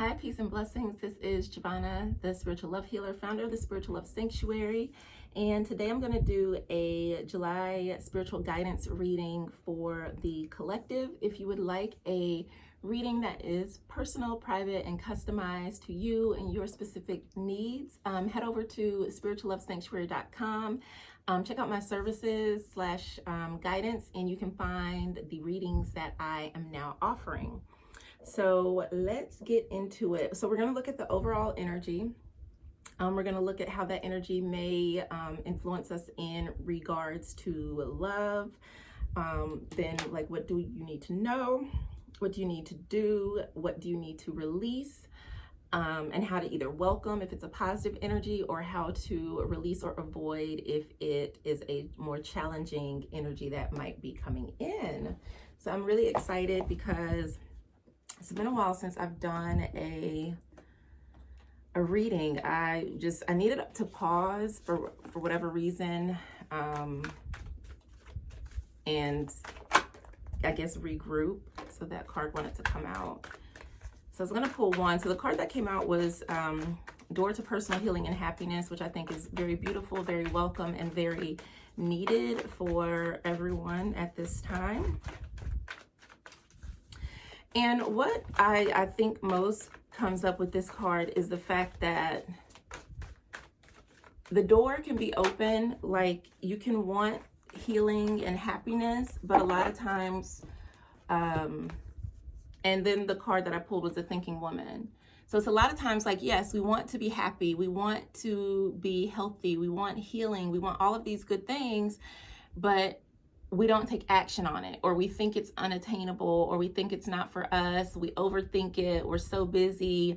Hi, peace and blessings. This is Jovhannah, the Spiritual Love Healer, founder of the Spiritual Love Sanctuary. And today I'm going to do a July spiritual guidance reading for the collective. If you would like a reading that is personal, private, and customized to you and your specific needs, head over to spirituallovesanctuary.com. Check out my services / guidance, and you can find the readings that I am now offering. So let's get into it. So we're going to look at the overall energy. We're going to look at how that energy may influence us in regards to love. Then, like, what do you need to know? What do you need to do? What do you need to release? And how to either welcome if it's a positive energy, or how to release or avoid if it is a more challenging energy that might be coming in. So I'm really excited because it's been a while since I've done a reading. I needed to pause for whatever reason, and I guess regroup. So that card wanted to come out. So I was going to pull one. So the card that came out was Door to Personal Healing and Happiness, which I think is very beautiful, very welcome, and very needed for everyone at this time. And what I think most comes up with this card is the fact that the door can be open, like you can want healing and happiness, but a lot of times, and then the card that I pulled was the Thinking Woman. So it's a lot of times like, yes, we want to be happy, we want to be healthy, we want healing, we want all of these good things, but we don't take action on it, or we think it's unattainable, or we think it's not for us. We overthink it. We're so busy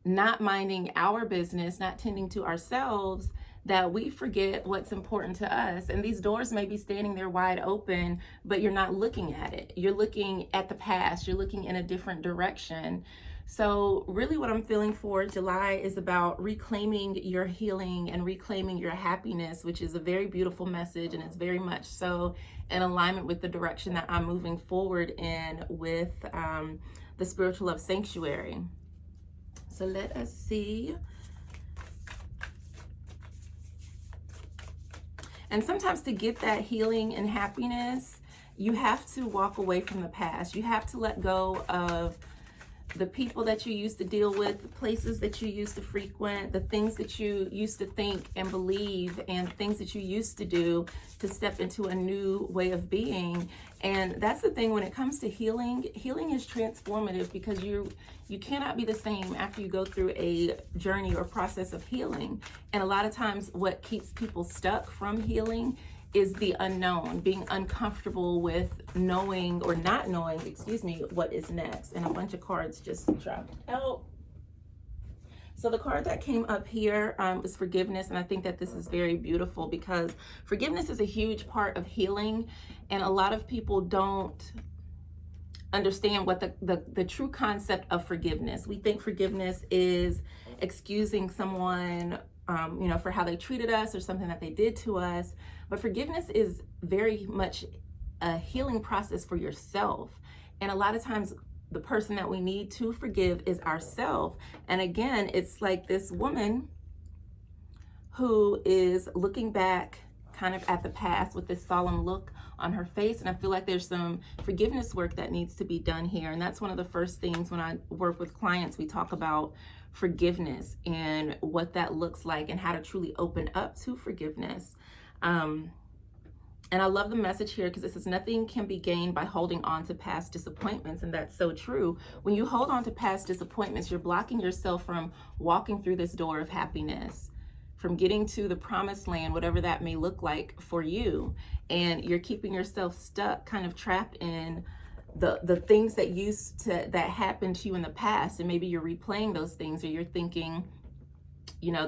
not minding our business, not tending to ourselves, that we forget what's important to us. And these doors may be standing there wide open, but you're not looking at it. You're looking at the past. You're looking in a different direction. So really what I'm feeling for July is about reclaiming your healing and reclaiming your happiness, which is a very beautiful message, and it's very much so in alignment with the direction that I'm moving forward in with the Spiritual Love Sanctuary. So let us see. And sometimes to get that healing and happiness, you have to walk away from the past. You have to let go of the people that you used to deal with, the places that you used to frequent, the things that you used to think and believe, and things that you used to do to step into a new way of being. And that's the thing when it comes to healing. Healing is transformative because you cannot be the same after you go through a journey or process of healing. And a lot of times what keeps people stuck from healing is the unknown, being uncomfortable with knowing or not knowing, what is next. And a bunch of cards just dropped out. So the card that came up here is forgiveness. And I think that this is very beautiful because forgiveness is a huge part of healing. And a lot of people don't understand what the true concept of forgiveness. We think forgiveness is excusing someone for how they treated us or something that they did to us. But forgiveness is very much a healing process for yourself. And a lot of times the person that we need to forgive is ourselves. And again, it's like this woman who is looking back kind of at the past with this solemn look on her face. And I feel like there's some forgiveness work that needs to be done here. And that's one of the first things when I work with clients, we talk about forgiveness and what that looks like and how to truly open up to forgiveness. And I love the message here because it says nothing can be gained by holding on to past disappointments. And that's so true. When you hold on to past disappointments, you're blocking yourself from walking through this door of happiness, from getting to the promised land, whatever that may look like for you. And you're keeping yourself stuck, kind of trapped in the things that happened to you in the past. And maybe you're replaying those things, or you're thinking,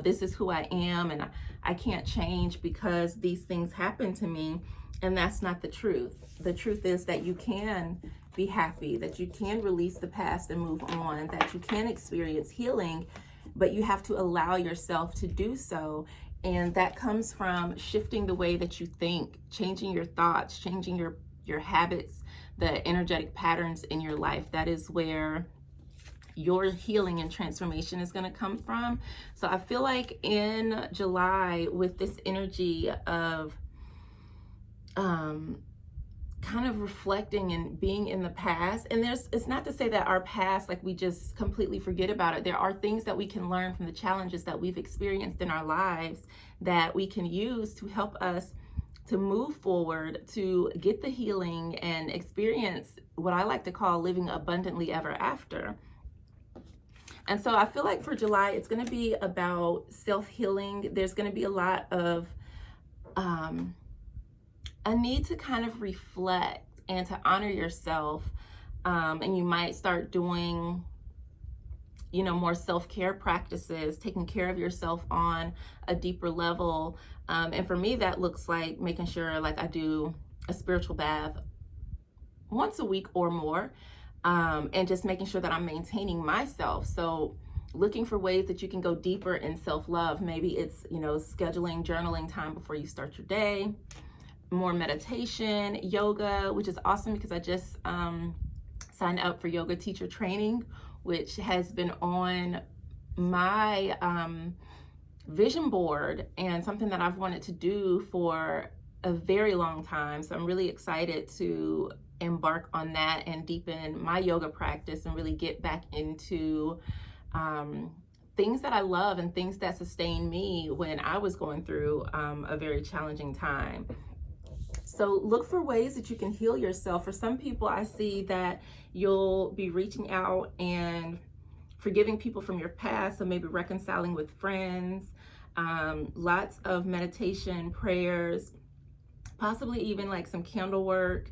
this is who I am and I can't change because these things happened to me. And that's not the truth. The truth is that you can be happy, that you can release the past and move on, that you can experience healing, but you have to allow yourself to do so. And that comes from shifting the way that you think, changing your thoughts, changing your habits, the energetic patterns in your life. That is where your healing and transformation is going to come from. So I feel like in July, with this energy of kind of reflecting and being in the past, and it's not to say that our past, like, we just completely forget about it. There are things that we can learn from the challenges that we've experienced in our lives that we can use to help us to move forward, to get the healing and experience what I like to call living abundantly ever after. And so I feel like for July, it's going to be about self-healing. There's going to be a lot of a need to kind of reflect and to honor yourself. And you might start doing, more self-care practices, taking care of yourself on a deeper level. And for me, that looks like making sure, like, I do a spiritual bath once a week or more, and just making sure that I'm maintaining myself. So looking for ways that you can go deeper in self-love. Maybe it's, scheduling journaling time before you start your day, more meditation, yoga, which is awesome because I just signed up for yoga teacher training, which has been on my vision board and something that I've wanted to do for a very long time. So I'm really excited to embark on that and deepen my yoga practice and really get back into things that I love and things that sustain me when I was going through a very challenging time. So look for ways that you can heal yourself. For some people, I see that you'll be reaching out and forgiving people from your past, so maybe reconciling with friends, lots of meditation, prayers, possibly even like some candle work,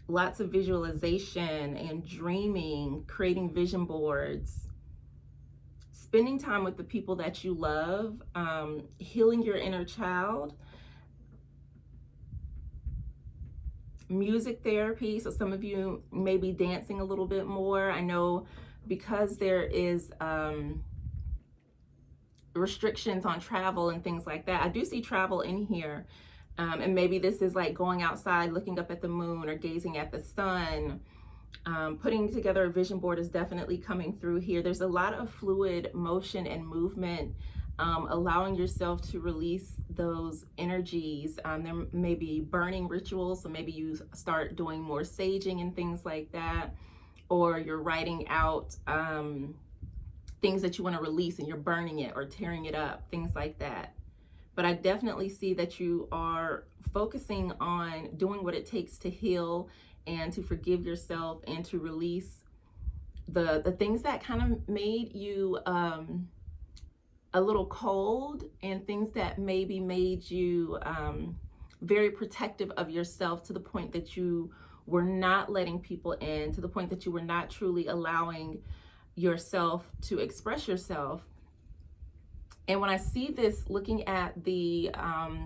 lots of visualization and dreaming, creating vision boards, spending time with the people that you love, healing your inner child, music therapy. So some of you may be dancing a little bit more. I know because there is restrictions on travel and things like that. I do see travel in here. And maybe this is like going outside, looking up at the moon or gazing at the sun. Putting together a vision board is definitely coming through here. There's a lot of fluid motion and movement, allowing yourself to release those energies. There may be burning rituals, so maybe you start doing more saging and things like that, or you're writing out things that you want to release and you're burning it or tearing it up, things like that. But I definitely see that you are focusing on doing what it takes to heal and to forgive yourself and to release the things that kind of made you a little cold, and things that maybe made you very protective of yourself, to the point that you were not letting people in, to the point that you were not truly allowing yourself to express yourself. And when I see this, looking at the,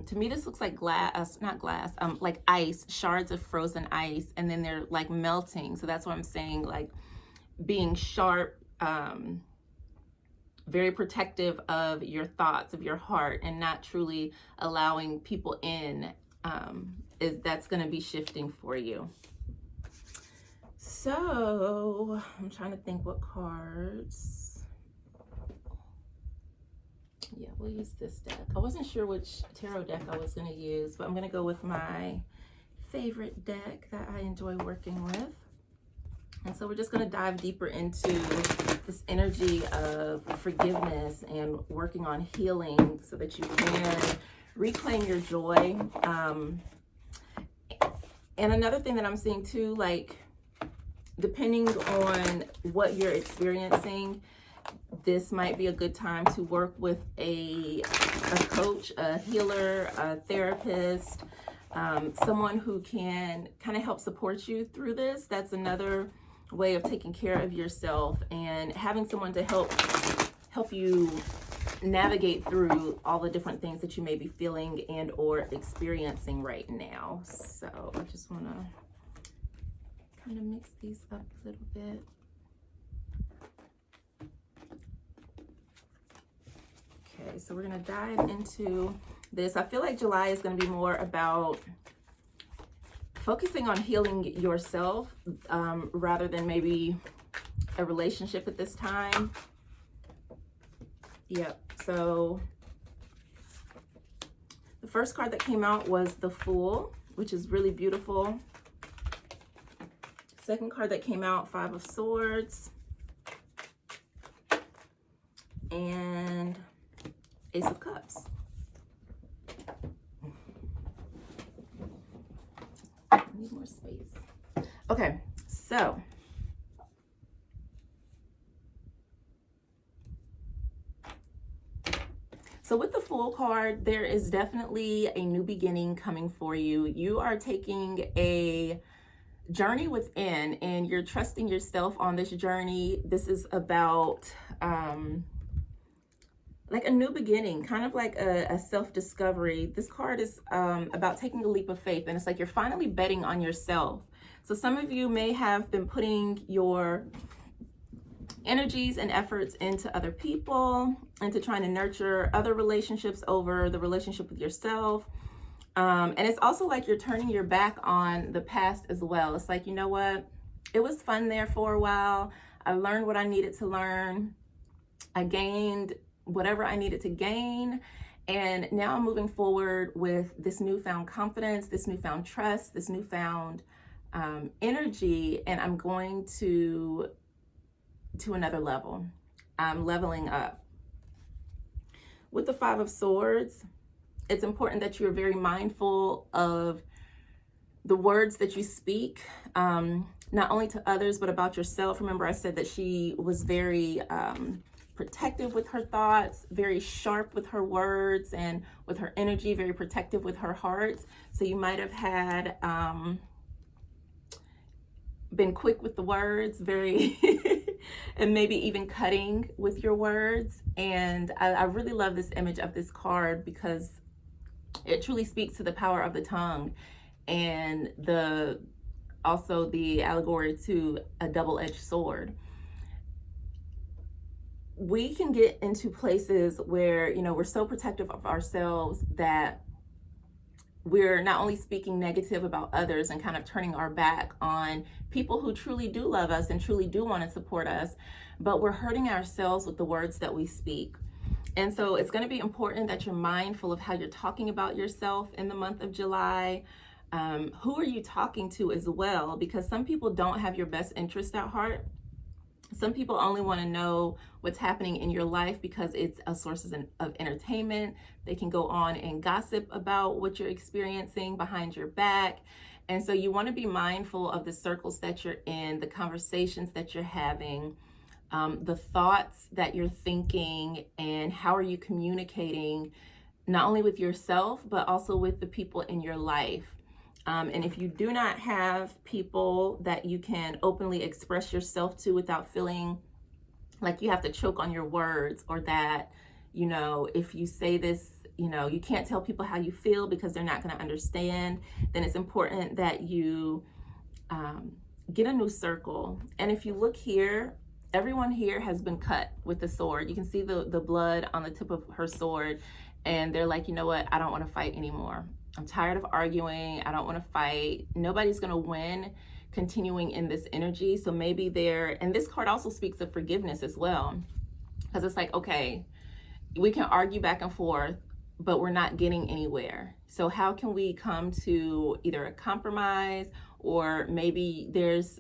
to me, this looks like like ice, shards of frozen ice, and then they're like melting. So that's what I'm saying, like being sharp, very protective of your thoughts, of your heart, and not truly allowing people in, that's going to be shifting for you. So I'm trying to think what cards. Yeah, we'll use this deck. I wasn't sure which tarot deck I was going to use, but I'm going to go with my favorite deck that I enjoy working with. And so we're just going to dive deeper into this energy of forgiveness and working on healing so that you can reclaim your joy. And another thing that I'm seeing too, like, depending on what you're experiencing, this might be a good time to work with a coach, a healer, a therapist, someone who can kind of help support you through this. That's another way of taking care of yourself, and having someone to help you navigate through all the different things that you may be feeling and or experiencing right now. So I just want to kind of mix these up a little bit. Okay, so we're going to dive into this. I feel like July is going to be more about focusing on healing yourself, rather than maybe a relationship at this time. Yep, so the first card that came out was the Fool, which is really beautiful. Second card that came out, Five of Swords. And Ace of Cups. I need more space. Okay, so with the Fool card, there is definitely a new beginning coming for you. You are taking a journey within and you're trusting yourself on this journey. This is about like a new beginning, kind of like a self-discovery. This card is about taking a leap of faith, and it's like you're finally betting on yourself. So some of you may have been putting your energies and efforts into other people, into trying to nurture other relationships over the relationship with yourself. And it's also like you're turning your back on the past as well. It's like, you know what? It was fun there for a while. I learned what I needed to learn. I gained whatever I needed to gain. And now I'm moving forward with this newfound confidence, this newfound trust, this newfound energy, and I'm going to another level. I'm leveling up. With the Five of Swords, it's important that you're very mindful of the words that you speak, not only to others, but about yourself. Remember, I said that she was very protective with her thoughts, very sharp with her words and with her energy, very protective with her heart. So you might have had been quick with the words, very and maybe even cutting with your words. And I really love this image of this card because it truly speaks to the power of the tongue and also the allegory to a double-edged sword. We can get into places where, you know, we're so protective of ourselves that we're not only speaking negative about others and kind of turning our back on people who truly do love us and truly do want to support us, but we're hurting ourselves with the words that we speak. And so it's going to be important that you're mindful of how you're talking about yourself in the month of July. Who are you talking to as well? Because some people don't have your best interest at heart. Some people only want to know what's happening in your life because it's a source of entertainment. They can go on and gossip about what you're experiencing behind your back. And so you want to be mindful of the circles that you're in, the conversations that you're having, the thoughts that you're thinking, and how are you communicating not only with yourself, but also with the people in your life. And if you do not have people that you can openly express yourself to without feeling like you have to choke on your words, or that, you know, if you say this, you know, you can't tell people how you feel because they're not going to understand, then it's important that you get a new circle. And if you look here, everyone here has been cut with the sword. You can see the blood on the tip of her sword, and they're like, you know what, I don't want to fight anymore. I'm tired of arguing. I don't want to fight. Nobody's going to win continuing in this energy. So maybe and this card also speaks of forgiveness as well, because it's like, okay, we can argue back and forth, but we're not getting anywhere. So how can we come to either a compromise, or maybe there's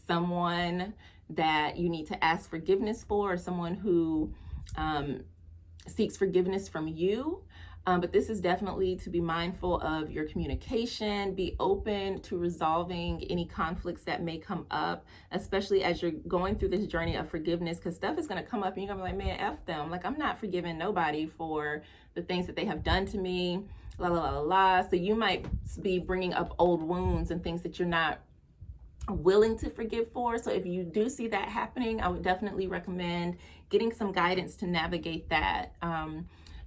someone that you need to ask forgiveness for, or someone who seeks forgiveness from you. But this is definitely to be mindful of your communication, be open to resolving any conflicts that may come up, especially as you're going through this journey of forgiveness, because stuff is going to come up and you're going to be like, man, F them. Like, I'm not forgiving nobody for the things that they have done to me, la, la, la, la, la. So you might be bringing up old wounds and things that you're not willing to forgive for. So if you do see that happening, I would definitely recommend getting some guidance to navigate that.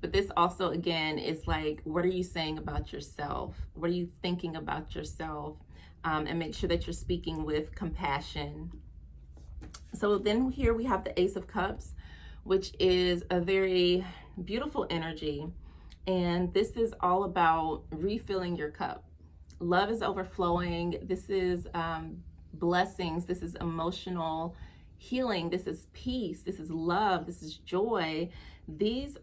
But this also, again, is like, what are you saying about yourself? What are you thinking about yourself? And make sure that you're speaking with compassion. So then here we have the Ace of Cups, which is a very beautiful energy. And this is all about refilling your cup. Love is overflowing. This is blessings. This is emotional healing, this is peace, this is love, this is joy. This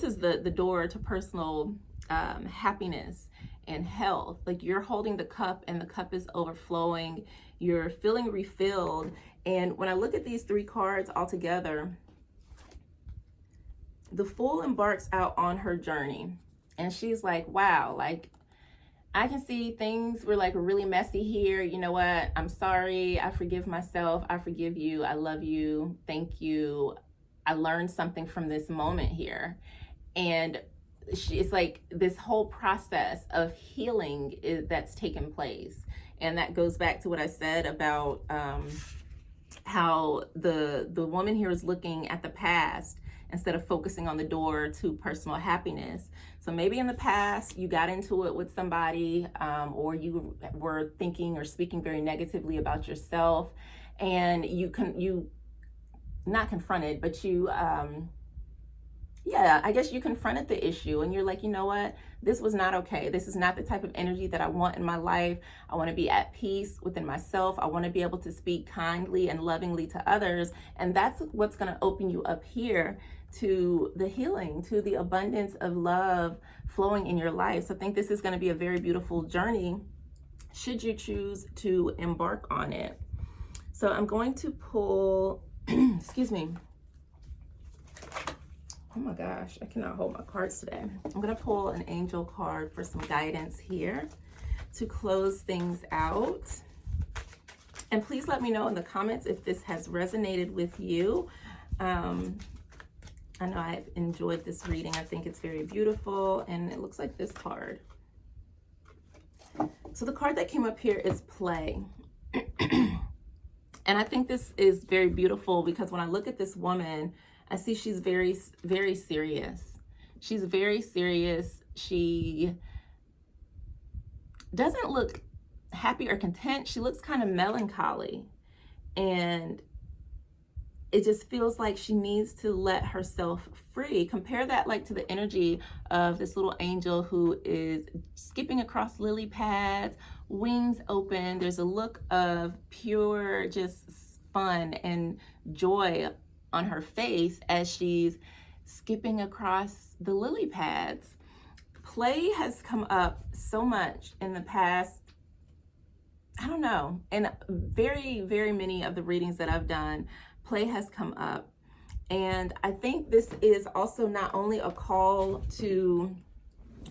is the door to personal happiness and health. Like, you're holding the cup and the cup is overflowing. You're feeling refilled. And when I look at these 3 cards all together, the Fool embarks out on her journey. And she's like, wow, like, I can see things were like really messy here. You know what? I'm sorry. I forgive myself. I forgive you. I love you. Thank you. I learned something from this moment here. And it's like this whole process of healing that's taken place. And that goes back to what I said about how the woman here is looking at the past instead of focusing on the door to personal happiness. So maybe in the past you got into it with somebody, or you were thinking or speaking very negatively about yourself, and you not confronted, but you I guess you confronted the issue, and you're like, you know what? This was not okay. This is not the type of energy that I want in my life. I want to be at peace within myself. I want to be able to speak kindly and lovingly to others. And that's what's going to open you up here to the healing, to the abundance of love flowing in your life. So I think this is going to be a very beautiful journey should you choose to embark on it. So I'm going to pull, excuse me. Oh my gosh, I cannot hold my cards today. I'm going to pull an angel card for some guidance here to close things out. And please let me know in the comments if this has resonated with you. I know I've enjoyed this reading. I think it's very beautiful, and it looks like this card. So the card that came up here is play. And I think this is very beautiful because when I look at this woman, I see she's very, very serious. She's very serious. She doesn't look happy or content. She looks kind of melancholy. And it just feels like she needs to let herself free. Compare that like to the energy of this little angel who is skipping across lily pads, wings open. There's a look of pure just fun and joy on her face as she's skipping across the lily pads. Play has come up so much in the past, I don't know, and very, very many of the readings that I've done, play has come up. And I think this is also not only a call to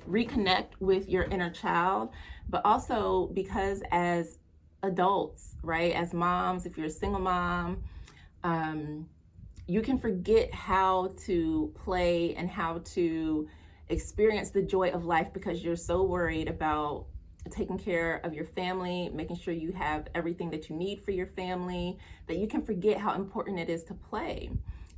reconnect with your inner child, but also because as adults, right, as moms, if you're a single mom, you can forget how to play and how to experience the joy of life because you're so worried about taking care of your family, making sure you have everything that you need for your family, that you can forget how important it is to play.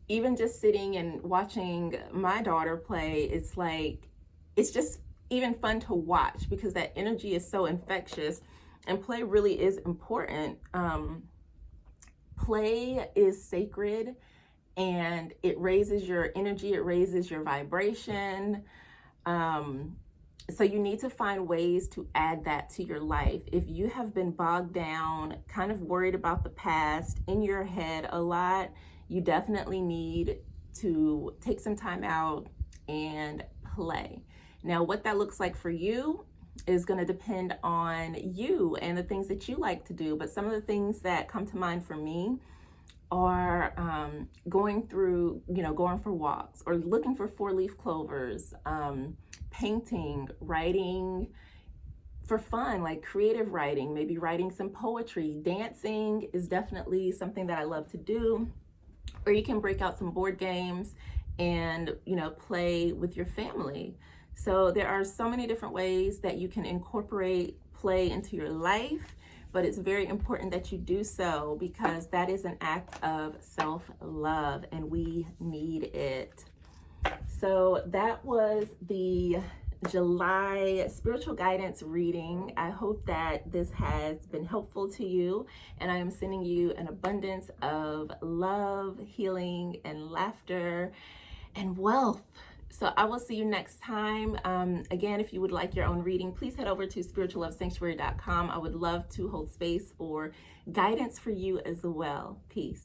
Even just sitting and watching my daughter play, it's like, it's just even fun to watch because that energy is so infectious, and play really is important. Play is sacred, and it raises your energy, it raises your vibration. So you need to find ways to add that to your life. If you have been bogged down, kind of worried about the past, in your head a lot, you definitely need to take some time out and play. Now, what that looks like for you is going to depend on you and the things that you like to do. But some of the things that come to mind for me are going for walks or looking for 4-leaf clovers, painting, writing for fun, like creative writing, maybe writing some poetry. Dancing is definitely something that I love to do. Or you can break out some board games and, play with your family. So there are so many different ways that you can incorporate play into your life, but it's very important that you do so because that is an act of self-love and we need it. So that was the July spiritual guidance reading. I hope that this has been helpful to you, and I am sending you an abundance of love, healing, and laughter and wealth. So I will see you next time. Again, if you would like your own reading, please head over to spirituallovesanctuary.com. I would love to hold space for guidance for you as well. Peace.